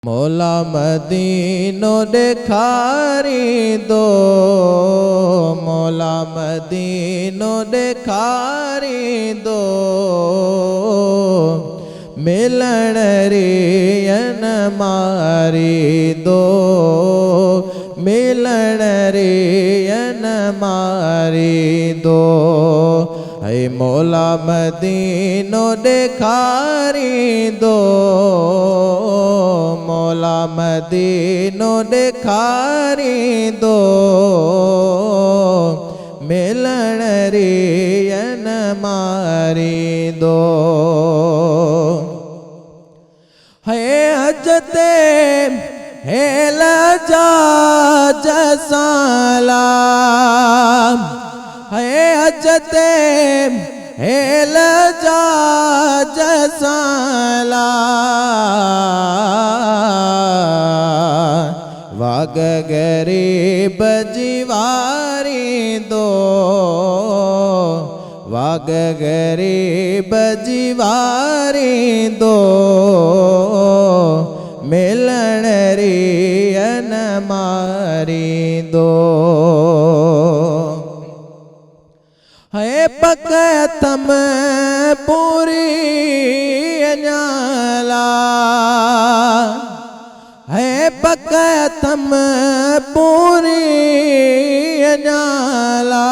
मौला मदीनो देखारी दो, मौला मदीनो देखारी दो, मिलन रियन मारी दो, मिलन रियन मारी दो। है मौला मदीनो देखारी दो, मौला मदीनो देखारी दो, मिलन रियन मारी दो। है हजते है लजा जसाला, है हजते है लजा जसाला, वाग गरीब जीवारी दो, वाग गरीब जीवारी दो, मिलन रियन मारी दो। है पकतम पूरी अञाला, है पकतम पूरी अञाला,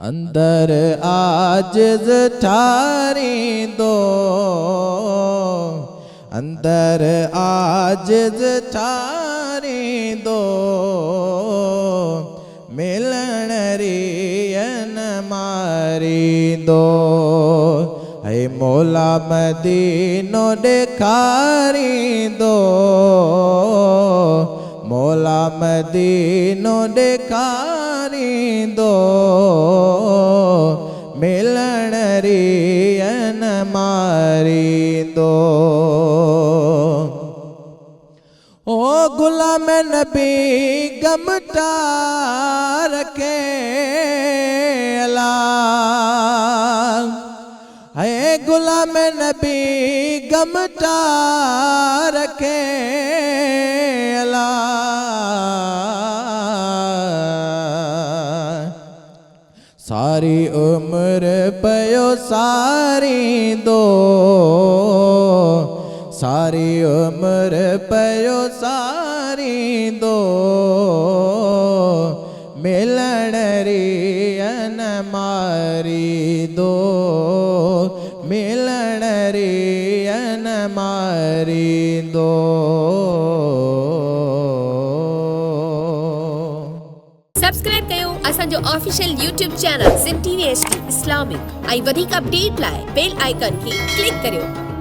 अंदर आजिज़ ठारी दो, अंदर आजिज़ ठारी दो, मिलन रियन मारी दो। है मौला मदीनो देखारी दो, मौला मदीनो देखारी दो, मिलन रियन मारी दो। ओ गुलाम नबी गमटा रखे अला, है गुलाम नबी गमटा रखे अला, सारी उम्र पयो सारी दो, सारी उम्र पयो सारी दो, मिलन रियन मारी दो, मिलन रियन मारी दो। सब्सक्राइब कयो असांजो official YouTube channel SIM TV HD Islamic. ऐं वधीक अपडेट लाइ बेल आइकन खे क्लिक करियो।